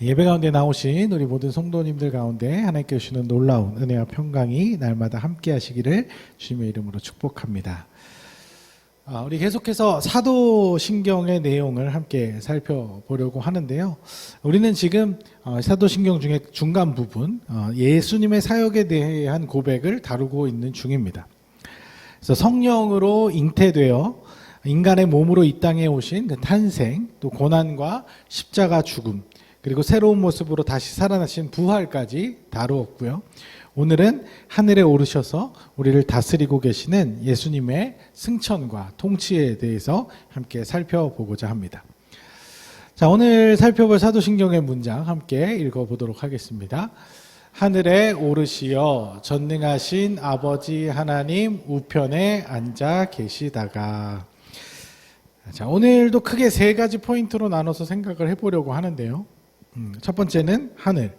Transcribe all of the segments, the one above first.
예배 가운데 나오신 우리 모든 성도님들 가운데 하나님께 주시는 놀라운 은혜와 평강이 날마다 함께 하시기를 주님의 이름으로 축복합니다. 우리 계속해서 사도신경의 내용을 함께 살펴보려고 하는데요. 우리는 지금 사도신경 중에 중간 부분 예수님의 사역에 대한 고백을 다루고 있는 중입니다. 그래서 성령으로 잉태되어 인간의 몸으로 이 땅에 오신 그 탄생, 또 고난과 십자가 죽음, 그리고 새로운 모습으로 다시 살아나신 부활까지 다루었고요. 오늘은 하늘에 오르셔서 우리를 다스리고 계시는 예수님의 승천과 통치에 대해서 함께 살펴보고자 합니다. 자, 오늘 살펴볼 사도신경의 문장 함께 읽어보도록 하겠습니다. 하늘에 오르시어 전능하신 아버지 하나님 우편에 앉아 계시다가. 자, 오늘도 크게 세 가지 포인트로 나눠서 생각을 해보려고 하는데요. 첫 번째는 하늘,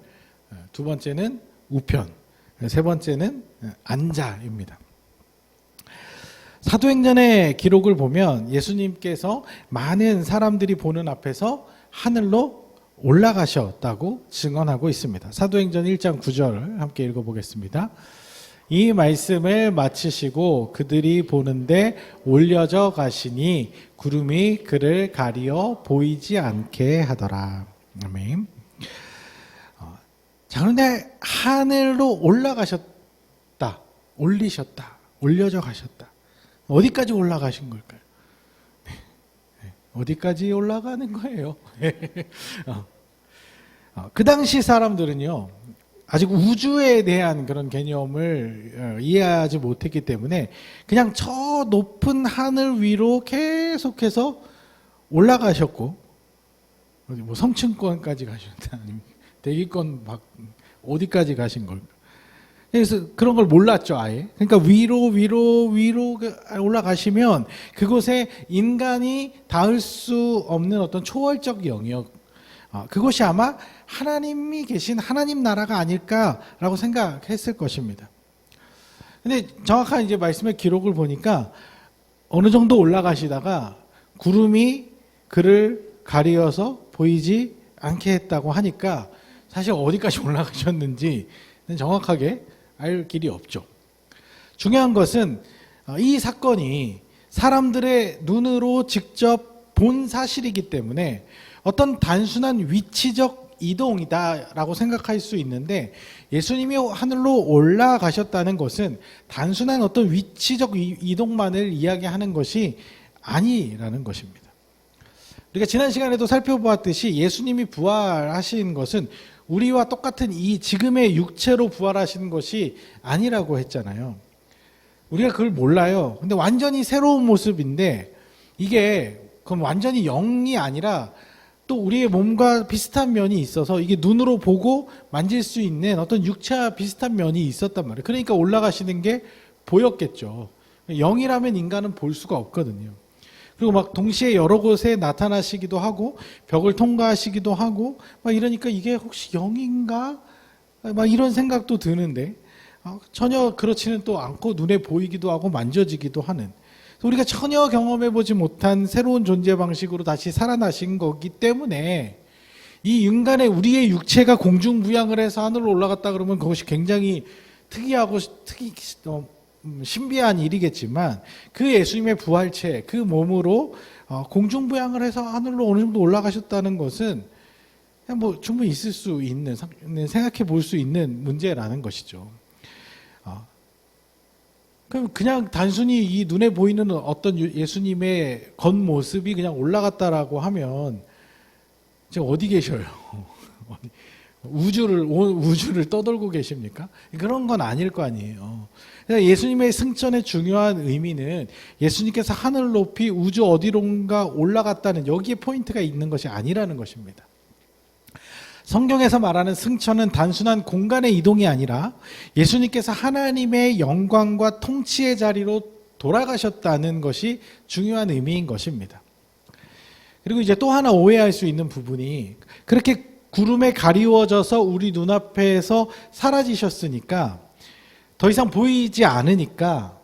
두 번째는 우편, 세 번째는 앉아입니다. 사도행전의 기록을 보면 예수님께서 많은 사람들이 보는 앞에서 하늘로 올라가셨다고 증언하고 있습니다. 사도행전 1장 9절을 함께 읽어보겠습니다. 이 말씀을 마치시고 그들이 보는데 올려져 가시니 구름이 그를 가리어 보이지 않게 하더라. 아멘. 자, 그런데 하늘로 올라가셨다, 올리셨다, 올려져 가셨다. 어디까지 올라가신 걸까요? 어디까지 올라가는 거예요? 그 당시 사람들은요, 아직 우주에 대한 그런 개념을 이해하지 못했기 때문에 그냥 저 높은 하늘 위로 계속해서 올라가셨고, 뭐 성층권까지 가셨다, 아니면 대기권 어디까지 가신 걸까? 그래서 그런 걸 몰랐죠, 아예. 그러니까 위로 올라가시면 그곳에 인간이 닿을 수 없는 어떤 초월적 영역, 그것이 아마 하나님이 계신 하나님 나라가 아닐까라고 생각했을 것입니다. 근데 정확한 이제 말씀의 기록을 보니까 어느 정도 올라가시다가 구름이 그를 가리어서 보이지 않게 했다고 하니까 사실 어디까지 올라가셨는지 정확하게 알 길이 없죠. 중요한 것은 이 사건이 사람들의 눈으로 직접 본 사실이기 때문에 어떤 단순한 위치적 이동이다라고 생각할 수 있는데, 예수님이 하늘로 올라가셨다는 것은 단순한 어떤 위치적 이동만을 이야기하는 것이 아니라는 것입니다. 우리가 지난 시간에도 살펴보았듯이 예수님이 부활하신 것은 우리와 똑같은 이 지금의 육체로 부활하신 것이 아니라고 했잖아요. 우리가 그걸 몰라요. 근데 완전히 새로운 모습인데 이게 그럼 완전히 영이 아니라 또 우리의 몸과 비슷한 면이 있어서 이게 눈으로 보고 만질 수 있는 어떤 육체와 비슷한 면이 있었단 말이에요. 그러니까 올라가시는 게 보였겠죠. 영이라면 인간은 볼 수가 없거든요. 그리고 막 동시에 여러 곳에 나타나시기도 하고 벽을 통과하시기도 하고 막 이러니까 이게 혹시 영인가? 막 이런 생각도 드는데 전혀 그렇지는 또 않고 눈에 보이기도 하고 만져지기도 하는, 우리가 전혀 경험해보지 못한 새로운 존재 방식으로 다시 살아나신 거기 때문에 이 인간의 우리의 육체가 공중부양을 해서 하늘로 올라갔다 그러면 그것이 굉장히 특이하고 신비한 일이겠지만, 그 예수님의 부활체, 그 몸으로 공중부양을 해서 하늘로 어느 정도 올라가셨다는 것은 그냥 뭐 충분히 있을 수 있는, 생각해 볼 수 있는 문제라는 것이죠. 그냥 단순히 이 눈에 보이는 어떤 예수님의 겉모습이 그냥 올라갔다라고 하면 지금 어디 계셔요? 우주를 떠돌고 계십니까? 그런 건 아닐 거 아니에요. 예수님의 승천의 중요한 의미는 예수님께서 하늘 높이 우주 어디론가 올라갔다는 여기에 포인트가 있는 것이 아니라는 것입니다. 성경에서 말하는 승천은 단순한 공간의 이동이 아니라 예수님께서 하나님의 영광과 통치의 자리로 돌아가셨다는 것이 중요한 의미인 것입니다. 그리고 이제 또 하나 오해할 수 있는 부분이, 그렇게 구름에 가리워져서 우리 눈앞에서 사라지셨으니까 더 이상 보이지 않으니까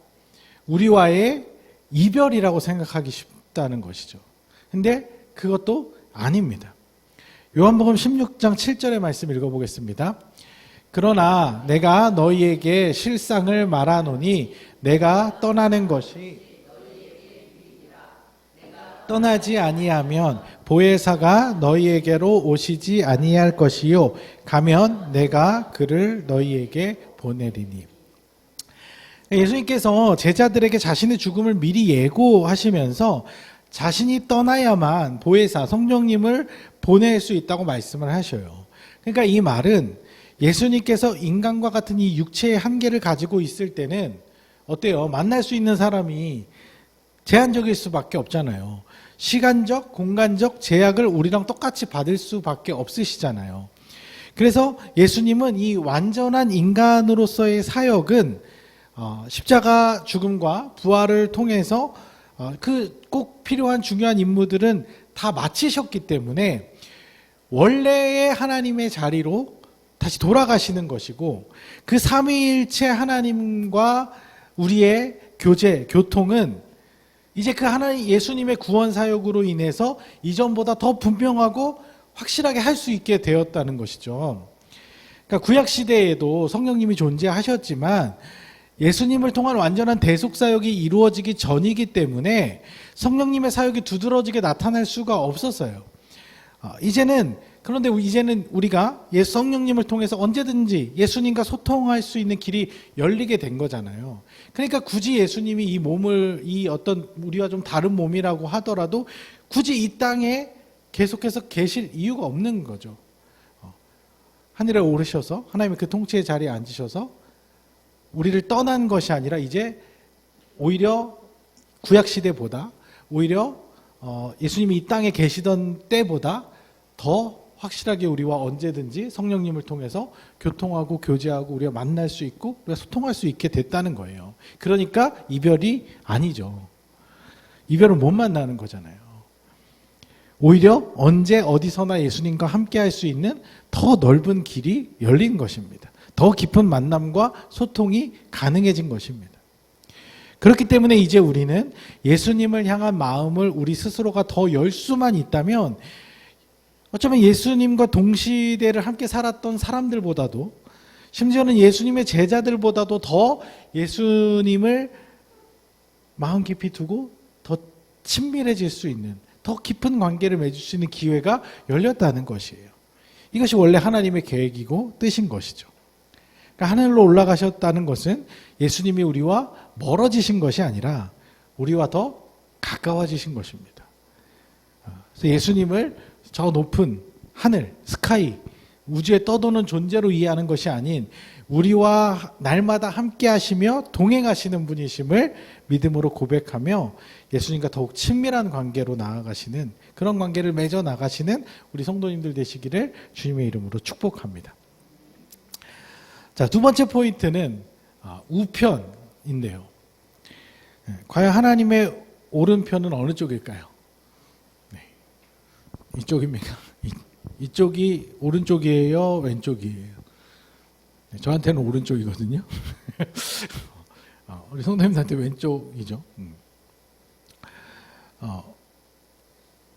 우리와의 이별이라고 생각하기 쉽다는 것이죠. 근데 그것도 아닙니다. 요한복음 16장 7절의 말씀 읽어보겠습니다. 그러나 내가 너희에게 실상을 말하노니 내가 떠나는 것이 떠나지 아니하면 보혜사가 너희에게로 오시지 아니할 것이요 가면 내가 그를 너희에게 보내리니. 예수님께서 제자들에게 자신의 죽음을 미리 예고하시면서 자신이 떠나야만 보혜사 성령님을 보낼 수 있다고 말씀을 하셔요. 그러니까 이 말은 예수님께서 인간과 같은 이 육체의 한계를 가지고 있을 때는 어때요? 만날 수 있는 사람이 제한적일 수밖에 없잖아요. 시간적, 공간적 제약을 우리랑 똑같이 받을 수밖에 없으시잖아요. 그래서 예수님은 이 완전한 인간으로서의 사역은 십자가 죽음과 부활을 통해서 그 꼭 필요한 중요한 임무들은 다 마치셨기 때문에 원래의 하나님의 자리로 다시 돌아가시는 것이고, 그 삼위일체 하나님과 우리의 교통은 이제 그 하나님 예수님의 구원 사역으로 인해서 이전보다 더 분명하고 확실하게 할 수 있게 되었다는 것이죠. 그러니까 구약 시대에도 성령님이 존재하셨지만 예수님을 통한 완전한 대속 사역이 이루어지기 전이기 때문에 성령님의 사역이 두드러지게 나타날 수가 없었어요. 그런데 이제는 우리가 성령님을 통해서 언제든지 예수님과 소통할 수 있는 길이 열리게 된 거잖아요. 그러니까 굳이 예수님이 이 몸을 우리와 좀 다른 몸이라고 하더라도 굳이 이 땅에 계속해서 계실 이유가 없는 거죠. 하늘에 오르셔서 하나님의 그 통치의 자리에 앉으셔서 우리를 떠난 것이 아니라 이제 오히려 구약 시대보다 오히려 예수님이 이 땅에 계시던 때보다 더 확실하게 우리와 언제든지 성령님을 통해서 교통하고 교제하고 우리가 만날 수 있고 우리가 소통할 수 있게 됐다는 거예요. 그러니까 이별이 아니죠. 이별은 못 만나는 거잖아요. 오히려 언제 어디서나 예수님과 함께 할 수 있는 더 넓은 길이 열린 것입니다. 더 깊은 만남과 소통이 가능해진 것입니다. 그렇기 때문에 이제 우리는 예수님을 향한 마음을 우리 스스로가 더 열 수만 있다면 어쩌면 예수님과 동시대를 함께 살았던 사람들보다도, 심지어는 예수님의 제자들보다도 더 예수님을 마음 깊이 두고 더 친밀해질 수 있는, 더 깊은 관계를 맺을 수 있는 기회가 열렸다는 것이에요. 이것이 원래 하나님의 계획이고 뜻인 것이죠. 그러니까 하늘로 올라가셨다는 것은 예수님이 우리와 멀어지신 것이 아니라 우리와 더 가까워지신 것입니다. 그래서 예수님을 저 높은 하늘, 스카이, 우주에 떠도는 존재로 이해하는 것이 아닌 우리와 날마다 함께 하시며 동행하시는 분이심을 믿음으로 고백하며 예수님과 더욱 친밀한 관계로 나아가시는, 그런 관계를 맺어 나가시는 우리 성도님들 되시기를 주님의 이름으로 축복합니다. 자, 두 번째 포인트는 우편인데요. 과연 하나님의 오른편은 어느 쪽일까요? 네. 이쪽입니까? 이쪽이 오른쪽이에요? 왼쪽이에요? 네, 저한테는 오른쪽이거든요. 우리 성도님들한테 왼쪽이죠.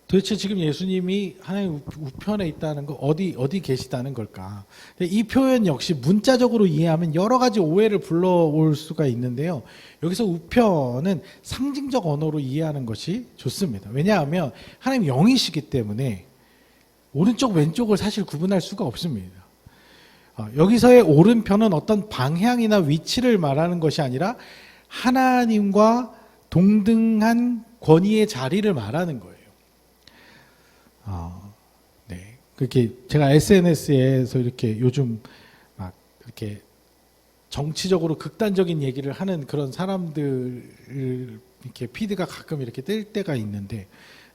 도대체 지금 예수님이 하나님 우편에 있다는 거 어디 계시다는 걸까? 이 표현 역시 문자적으로 이해하면 여러 가지 오해를 불러올 수가 있는데요. 여기서 우편은 상징적 언어로 이해하는 것이 좋습니다. 왜냐하면 하나님 영이시기 때문에 오른쪽 왼쪽을 사실 구분할 수가 없습니다. 여기서의 오른편은 어떤 방향이나 위치를 말하는 것이 아니라 하나님과 동등한 권위의 자리를 말하는 거예요. 네. 그렇게 제가 SNS에서 이렇게 요즘 막 이렇게 정치적으로 극단적인 얘기를 하는 그런 사람들 이렇게 피드가 가끔 이렇게 뜰 때가 있는데,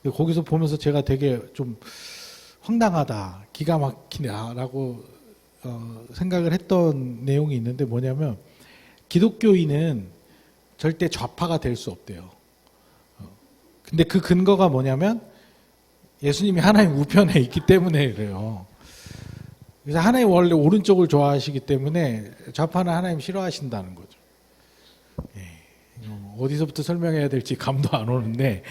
거기서 보면서 제가 되게 좀 황당하다, 기가 막히다라고 생각을 했던 내용이 있는데, 뭐냐면 기독교인은 절대 좌파가 될 수 없대요. 근데 그 근거가 뭐냐면 예수님이 하나님 우편에 있기 때문에 그래요. 그래서 하나님 원래 오른쪽을 좋아하시기 때문에 좌파는 하나님 싫어하신다는 거죠. 어디서부터 설명해야 될지 감도 안 오는데,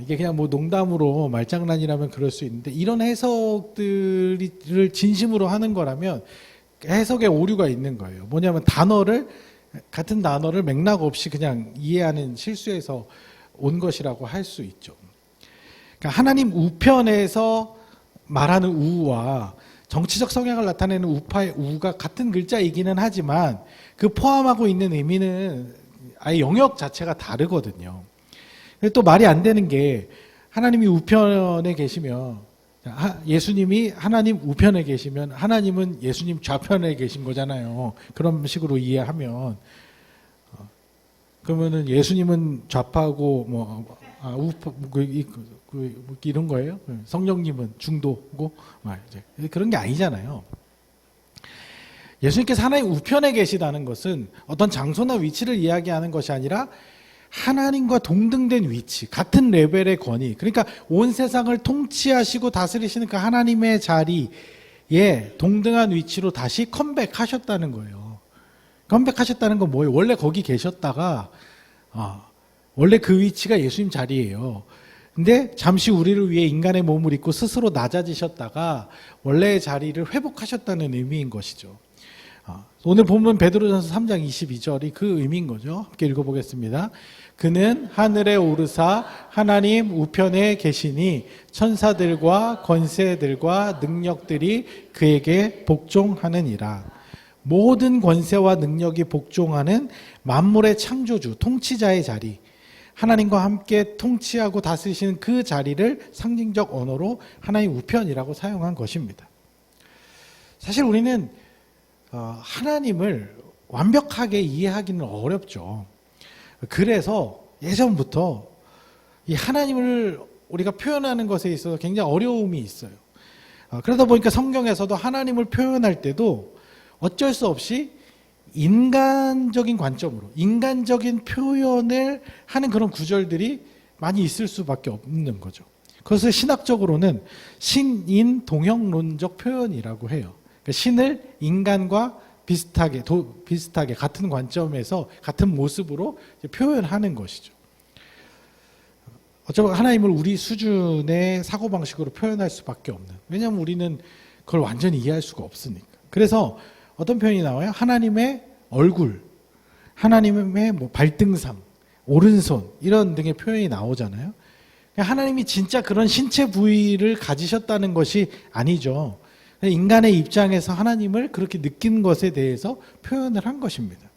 이게 그냥 뭐 농담으로 말장난이라면 그럴 수 있는데 이런 해석들을 진심으로 하는 거라면 해석에 오류가 있는 거예요. 뭐냐면 같은 단어를 맥락 없이 그냥 이해하는 실수에서 온 것이라고 할 수 있죠. 그러니까 하나님 우편에서 말하는 우와 정치적 성향을 나타내는 우파의 우가 같은 글자이기는 하지만 그 포함하고 있는 의미는 아예 영역 자체가 다르거든요. 또 말이 안 되는 게 하나님이 우편에 계시면 예수님이 하나님 우편에 계시면 하나님은 예수님 좌편에 계신 거잖아요. 그런 식으로 이해하면 그러면은 예수님은 좌파고 이런 거예요. 성령님은 중도고 그런 게 아니잖아요. 예수님께서 하나님 우편에 계시다는 것은 어떤 장소나 위치를 이야기하는 것이 아니라 하나님과 동등된 위치, 같은 레벨의 권위, 그러니까 온 세상을 통치하시고 다스리시는 그 하나님의 자리에 동등한 위치로 다시 컴백하셨다는 거예요. 컴백하셨다는 건 뭐예요? 원래 거기 계셨다가 원래 그 위치가 예수님 자리예요. 근데 잠시 우리를 위해 인간의 몸을 입고 스스로 낮아지셨다가 원래의 자리를 회복하셨다는 의미인 것이죠. 오늘 본문 베드로전서 3장 22절이 그 의미인 거죠. 함께 읽어보겠습니다. 그는 하늘에 오르사 하나님 우편에 계시니 천사들과 권세들과 능력들이 그에게 복종하느니라. 모든 권세와 능력이 복종하는 만물의 창조주, 통치자의 자리, 하나님과 함께 통치하고 다스리시는 그 자리를 상징적 언어로 하나님 우편이라고 사용한 것입니다. 사실 우리는 하나님을 완벽하게 이해하기는 어렵죠. 그래서 예전부터 이 하나님을 우리가 표현하는 것에 있어서 굉장히 어려움이 있어요. 그러다 보니까 성경에서도 하나님을 표현할 때도 어쩔 수 없이 인간적인 관점으로 인간적인 표현을 하는 그런 구절들이 많이 있을 수밖에 없는 거죠. 그것을 신학적으로는 신인 동형론적 표현이라고 해요. 그러니까 신을 인간과 비슷하게 같은 관점에서 같은 모습으로 표현하는 것이죠. 어쩌면 하나님을 우리 수준의 사고방식으로 표현할 수밖에 없는, 왜냐하면 우리는 그걸 완전히 이해할 수가 없으니까. 그래서 어떤 표현이 나와요? 하나님의 얼굴, 하나님의 발등상, 오른손 이런 등의 표현이 나오잖아요. 하나님이 진짜 그런 신체 부위를 가지셨다는 것이 아니죠. 인간의 입장에서 하나님을 그렇게 느끼는 것에 대해서 표현을 한 것입니다.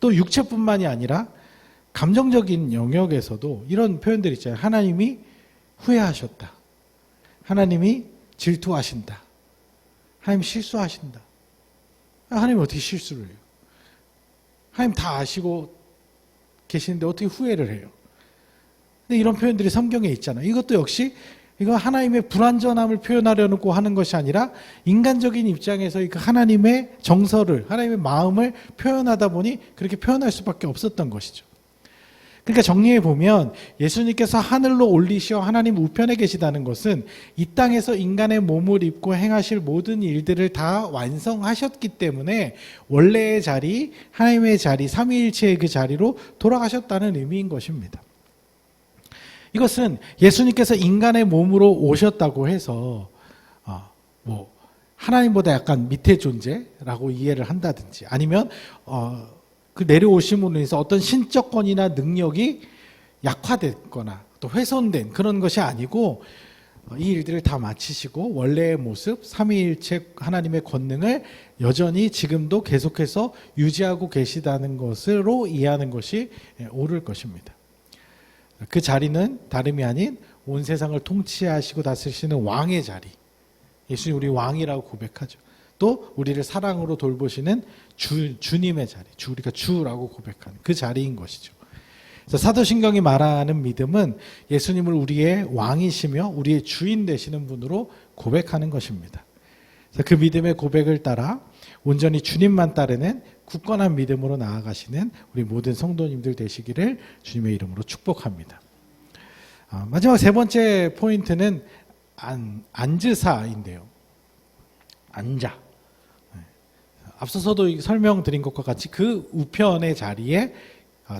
또 육체뿐만이 아니라 감정적인 영역에서도 이런 표현들이 있잖아요. 하나님이 후회하셨다. 하나님이 질투하신다. 하나님 실수하신다. 하나님 어떻게 실수를 해요? 하나님 다 아시고 계시는데 어떻게 후회를 해요? 근데 이런 표현들이 성경에 있잖아요. 이것도 역시 이거 하나님의 불완전함을 표현하려고 하는 것이 아니라 인간적인 입장에서 그 하나님의 정서를, 하나님의 마음을 표현하다 보니 그렇게 표현할 수밖에 없었던 것이죠. 그러니까 정리해 보면 예수님께서 하늘로 올리시어 하나님 우편에 계시다는 것은 이 땅에서 인간의 몸을 입고 행하실 모든 일들을 다 완성하셨기 때문에 원래의 자리, 하나님의 자리, 삼위일체의 그 자리로 돌아가셨다는 의미인 것입니다. 이것은 예수님께서 인간의 몸으로 오셨다고 해서 하나님보다 약간 밑에 존재라고 이해를 한다든지 아니면 그 내려오심으로 인해서 어떤 신적권이나 능력이 약화됐거나 또 훼손된 그런 것이 아니고 이 일들을 다 마치시고 원래의 모습, 삼위일체 하나님의 권능을 여전히 지금도 계속해서 유지하고 계시다는 것으로 이해하는 것이 옳을 것입니다. 그 자리는 다름이 아닌 온 세상을 통치하시고 다스리시는 왕의 자리. 예수님 우리 왕이라고 고백하죠. 또 우리를 사랑으로 돌보시는 주님의 자리. 우리가 주라고 고백하는 그 자리인 것이죠. 그래서 사도신경이 말하는 믿음은 예수님을 우리의 왕이시며 우리의 주인 되시는 분으로 고백하는 것입니다. 그래서 그 믿음의 고백을 따라 온전히 주님만 따르는 굳건한 믿음으로 나아가시는 우리 모든 성도님들 되시기를 주님의 이름으로 축복합니다. 마지막 세 번째 포인트는 앉으사인데요. 앉아. 앞서서도 설명드린 것과 같이 그 우편의 자리에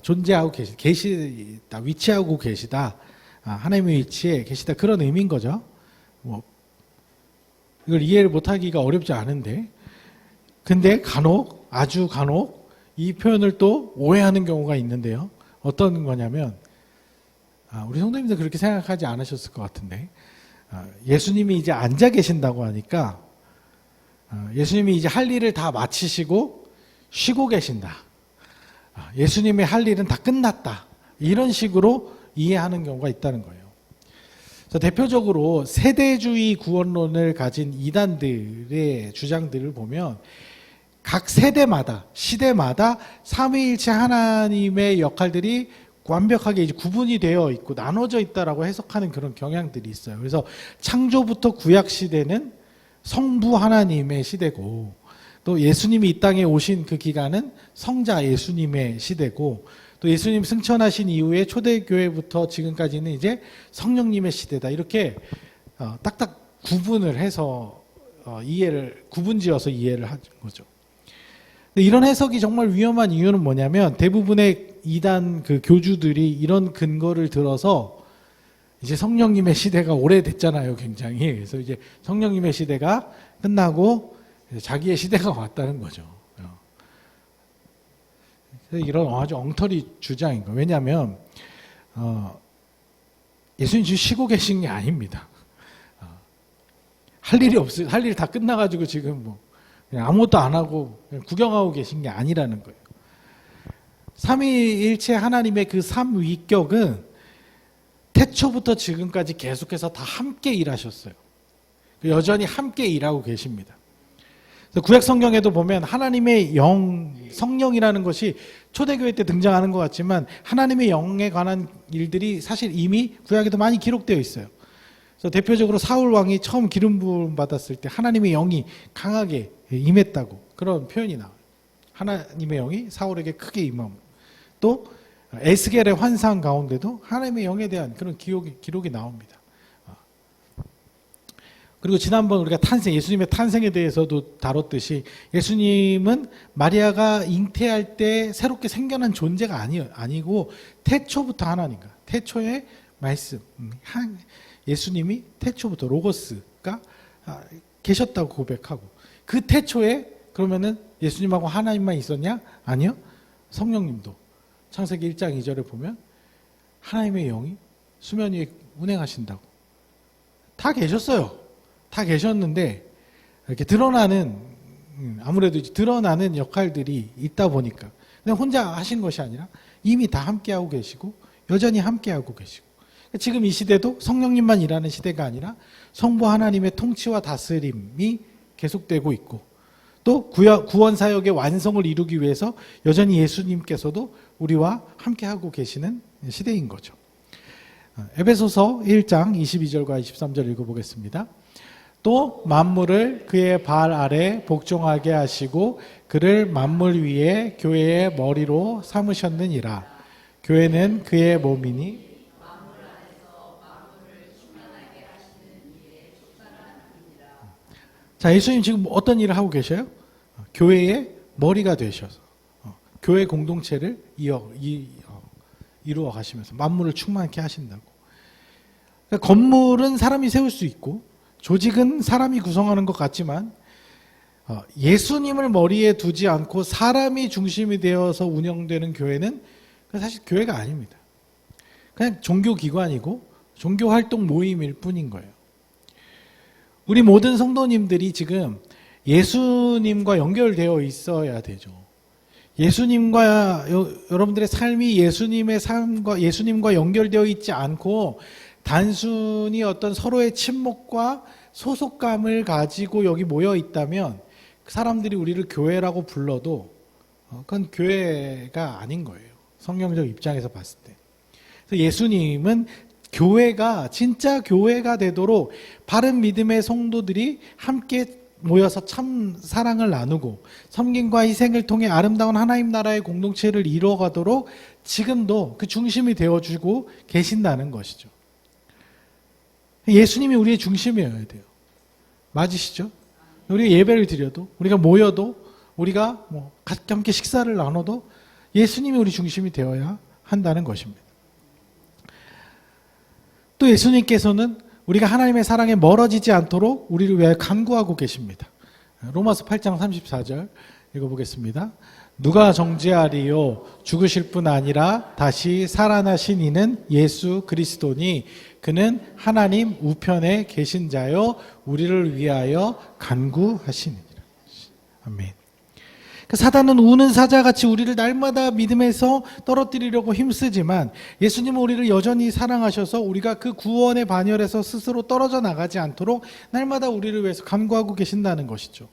존재하고 계시다, 위치하고 계시다 하나님의 위치에 계시다 그런 의미인 거죠. 뭐 이걸 이해를 못하기가 어렵지 않은데 근데 간혹 아주 간혹 이 표현을 또 오해하는 경우가 있는데요. 어떤 거냐면 우리 성도님들 그렇게 생각하지 않으셨을 것 같은데 예수님이 이제 앉아 계신다고 하니까 예수님이 이제 할 일을 다 마치시고 쉬고 계신다. 예수님의 할 일은 다 끝났다. 이런 식으로 이해하는 경우가 있다는 거예요. 그래서 대표적으로 세대주의 구원론을 가진 이단들의 주장들을 보면 각 세대마다 시대마다 삼위일체 하나님의 역할들이 완벽하게 이제 구분이 되어 있고 나눠져 있다라고 해석하는 그런 경향들이 있어요. 그래서 창조부터 구약 시대는 성부 하나님의 시대고 또 예수님이 이 땅에 오신 그 기간은 성자 예수님의 시대고 또 예수님 승천하신 이후에 초대교회부터 지금까지는 이제 성령님의 시대다. 이렇게 딱딱 구분을 해서 구분지어서 이해를 한 거죠. 이런 해석이 정말 위험한 이유는 뭐냐면 대부분의 이단 그 교주들이 이런 근거를 들어서 이제 성령님의 시대가 오래됐잖아요, 굉장히. 그래서 이제 성령님의 시대가 끝나고 자기의 시대가 왔다는 거죠. 이런 아주 엉터리 주장인 거예요. 왜냐하면 예수님 지금 쉬고 계신 게 아닙니다. 할 일이 없어요. 할 일 다 끝나가지고 지금 뭐 그냥 아무것도 안 하고 그냥 구경하고 계신 게 아니라는 거예요. 삼위일체 하나님의 그 삼위격은 태초부터 지금까지 계속해서 다 함께 일하셨어요. 여전히 함께 일하고 계십니다. 구약 성경에도 보면 하나님의 영, 성령이라는 것이 초대교회 때 등장하는 것 같지만 하나님의 영에 관한 일들이 사실 이미 구약에도 많이 기록되어 있어요. 그래서 대표적으로 사울 왕이 처음 기름 부음 받았을 때 하나님의 영이 강하게 임했다고 그런 표현이 나와요. 하나님의 영이 사울에게 크게 임함. 또 에스겔의 환상 가운데도 하나님의 영에 대한 그런 기록이 나옵니다. 그리고 지난번 우리가 예수님의 탄생에 대해서도 다뤘듯이 예수님은 마리아가 잉태할 때 새롭게 생겨난 존재가 아니고 태초부터 하나님과 태초의 말씀, 예수님이 태초부터 로고스가 계셨다고 고백하고 그 태초에 그러면은 예수님하고 하나님만 있었냐? 아니요. 성령님도 창세기 1장 2절에 보면 하나님의 영이 수면 위에 운행하신다고 다 계셨어요. 다 계셨는데 이렇게 아무래도 드러나는 역할들이 있다 보니까 그냥 혼자 하신 것이 아니라 이미 다 함께하고 계시고 여전히 함께하고 계시고 지금 이 시대도 성령님만 일하는 시대가 아니라 성부 하나님의 통치와 다스림이 계속되고 있고 또 구원 사역의 완성을 이루기 위해서 여전히 예수님께서도 우리와 함께하고 계시는 시대인 거죠. 에베소서 1장 22절과 23절 읽어보겠습니다. 또 만물을 그의 발 아래 복종하게 하시고 그를 만물 위에 교회의 머리로 삼으셨느니라. 교회는 그의 몸이니 자, 예수님 지금 어떤 일을 하고 계셔요? 교회의 머리가 되셔서 교회 공동체를 이루어 가시면서 만물을 충만케 하신다고. 그러니까 건물은 사람이 세울 수 있고 조직은 사람이 구성하는 것 같지만 예수님을 머리에 두지 않고 사람이 중심이 되어서 운영되는 교회는 사실 교회가 아닙니다. 그냥 종교기관이고 종교활동 모임일 뿐인 거예요. 우리 모든 성도님들이 지금 예수님과 연결되어 있어야 되죠. 여러분들의 삶이 예수님의 삶과 예수님과 연결되어 있지 않고 단순히 어떤 서로의 친목과 소속감을 가지고 여기 모여 있다면 사람들이 우리를 교회라고 불러도 그건 교회가 아닌 거예요. 성경적 입장에서 봤을 때. 그래서 예수님은 교회가 진짜 교회가 되도록 바른 믿음의 성도들이 함께 모여서 참 사랑을 나누고 섬김과 희생을 통해 아름다운 하나님 나라의 공동체를 이루어가도록 지금도 그 중심이 되어주고 계신다는 것이죠. 예수님이 우리의 중심이어야 돼요. 맞으시죠? 우리가 예배를 드려도 우리가 모여도 우리가 함께 식사를 나눠도 예수님이 우리 중심이 되어야 한다는 것입니다. 또 예수님께서는 우리가 하나님의 사랑에 멀어지지 않도록 우리를 위하여 간구하고 계십니다. 로마서 8장 34절 읽어보겠습니다. 누가 정죄하리요? 죽으실 뿐 아니라 다시 살아나신 이는 예수 그리스도니 그는 하나님 우편에 계신 자요 우리를 위하여 간구하시느니라. 아멘. 사단은 우는 사자같이 우리를 날마다 믿음에서 떨어뜨리려고 힘쓰지만 예수님은 우리를 여전히 사랑하셔서 우리가 그 구원의 반열에서 스스로 떨어져 나가지 않도록 날마다 우리를 위해서 간구하고 계신다는 것이죠.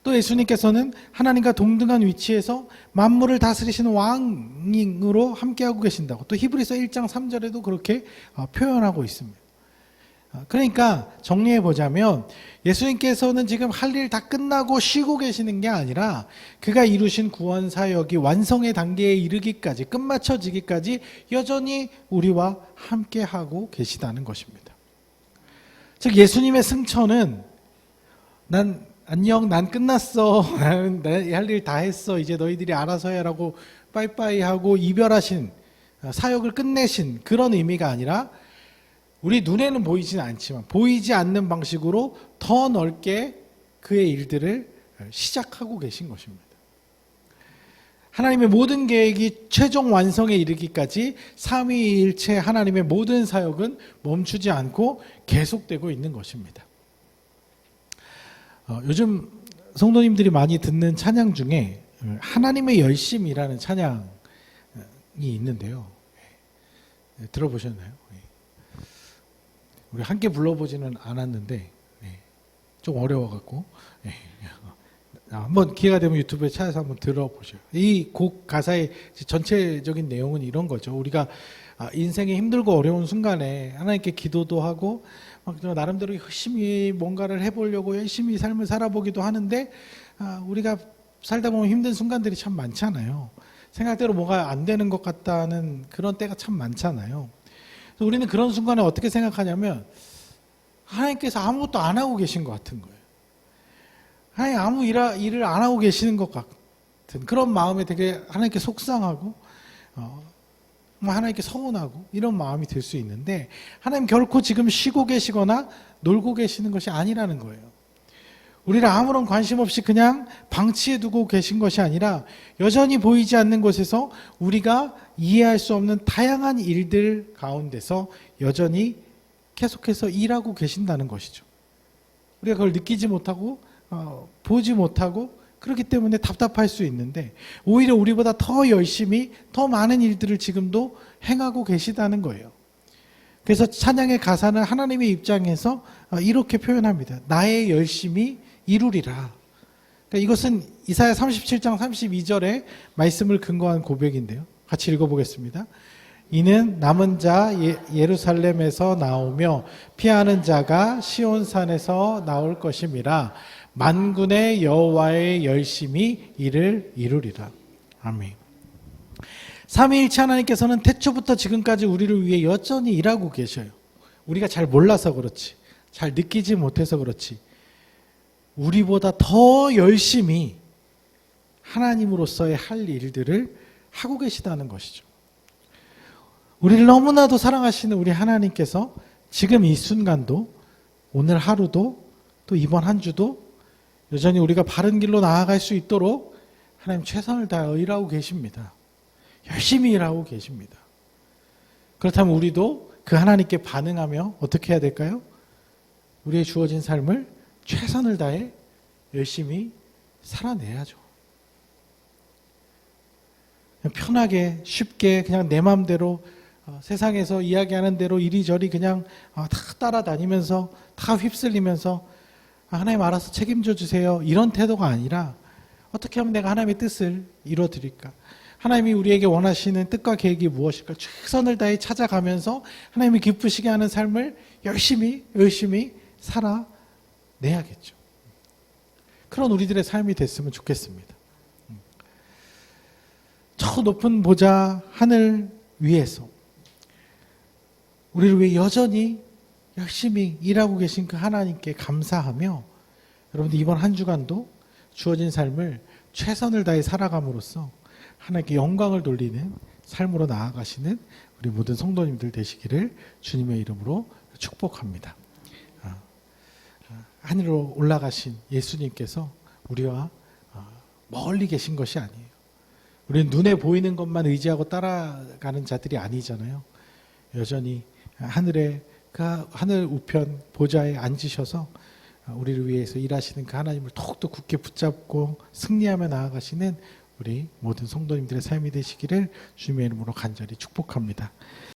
또 예수님께서는 하나님과 동등한 위치에서 만물을 다스리시는 왕으로 함께하고 계신다고 또 히브리서 1장 3절에도 그렇게 표현하고 있습니다. 그러니까 정리해 보자면 예수님께서는 지금 할 일 다 끝나고 쉬고 계시는 게 아니라 그가 이루신 구원 사역이 완성의 단계에 이르기까지 끝마쳐지기까지 여전히 우리와 함께하고 계시다는 것입니다. 즉 예수님의 승천은 안녕 난 끝났어 내 할 일 다 했어 이제 너희들이 알아서 해라고 빠이빠이 하고 이별하신 사역을 끝내신 그런 의미가 아니라 우리 눈에는 보이진 않지만 보이지 않는 방식으로 더 넓게 그의 일들을 시작하고 계신 것입니다. 하나님의 모든 계획이 최종 완성에 이르기까지 삼위일체 하나님의 모든 사역은 멈추지 않고 계속되고 있는 것입니다. 요즘 성도님들이 많이 듣는 찬양 중에 하나님의 열심이라는 찬양이 있는데요. 들어보셨나요? 우리 함께 불러보지는 않았는데 좀 어려워갖고 한번 기회가 되면 유튜브에 찾아서 한번 들어보셔요. 이 곡 가사의 전체적인 내용은 이런 거죠. 우리가 인생의 힘들고 어려운 순간에 하나님께 기도도 하고 나름대로 열심히 뭔가를 해보려고 열심히 삶을 살아보기도 하는데 우리가 살다 보면 힘든 순간들이 참 많잖아요. 생각대로 뭐가 안 되는 것 같다는 그런 때가 참 많잖아요. 우리는 그런 순간에 어떻게 생각하냐면 하나님께서 아무것도 안 하고 계신 것 같은 거예요. 하나님 아무 일을 안 하고 계시는 것 같은 그런 마음에 되게 하나님께 속상하고 하나님께 서운하고 이런 마음이 들 수 있는데 하나님 결코 지금 쉬고 계시거나 놀고 계시는 것이 아니라는 거예요. 우리를 아무런 관심 없이 그냥 방치해 두고 계신 것이 아니라 여전히 보이지 않는 곳에서 우리가 이해할 수 없는 다양한 일들 가운데서 여전히 계속해서 일하고 계신다는 것이죠. 우리가 그걸 느끼지 못하고 보지 못하고 그렇기 때문에 답답할 수 있는데 오히려 우리보다 더 열심히 더 많은 일들을 지금도 행하고 계시다는 거예요. 그래서 찬양의 가사는 하나님의 입장에서 이렇게 표현합니다. 나의 열심히 이루리라. 그러니까 이것은 이사야 37장 32절의 말씀을 근거한 고백인데요. 같이 읽어보겠습니다. 이는 남은 자 예루살렘에서 나오며 피하는 자가 시온산에서 나올 것임이라. 만군의 여호와의 열심히 이를 이루리라. 아멘. 삼위일체 하나님께서는 태초부터 지금까지 우리를 위해 여전히 일하고 계셔요. 우리가 잘 몰라서 그렇지, 잘 느끼지 못해서 그렇지 우리보다 더 열심히 하나님으로서의 할 일들을 하고 계시다는 것이죠. 우리를 너무나도 사랑하시는 우리 하나님께서 지금 이 순간도 오늘 하루도 또 이번 한 주도 여전히 우리가 바른 길로 나아갈 수 있도록 하나님 최선을 다하여 일하고 계십니다. 열심히 일하고 계십니다. 그렇다면 우리도 그 하나님께 반응하며 어떻게 해야 될까요? 우리의 주어진 삶을 최선을 다해 열심히 살아내야죠. 그냥 편하게 쉽게 그냥 내 마음대로 세상에서 이야기하는 대로 이리저리 그냥 다 따라다니면서 다 휩쓸리면서 하나님 알아서 책임져 주세요 이런 태도가 아니라 어떻게 하면 내가 하나님의 뜻을 이루어드릴까, 하나님이 우리에게 원하시는 뜻과 계획이 무엇일까 최선을 다해 찾아가면서 하나님이 기쁘시게 하는 삶을 열심히 살아내야겠죠. 그런 우리들의 삶이 됐으면 좋겠습니다. 저 높은 보좌 하늘 위에서 우리를 위해 여전히 열심히 일하고 계신 그 하나님께 감사하며 여러분들 이번 한 주간도 주어진 삶을 최선을 다해 살아감으로써 하나님께 영광을 돌리는 삶으로 나아가시는 우리 모든 성도님들 되시기를 주님의 이름으로 축복합니다. 하늘로 올라가신 예수님께서 우리와 멀리 계신 것이 아니에요. 우리는 눈에 보이는 것만 의지하고 따라가는 자들이 아니잖아요. 여전히 하늘에 그 하늘 우편 보좌에 앉으셔서 우리를 위해서 일하시는 그 하나님을 더욱더 굳게 붙잡고 승리하며 나아가시는 우리 모든 성도님들의 삶이 되시기를 주님의 이름으로 간절히 축복합니다.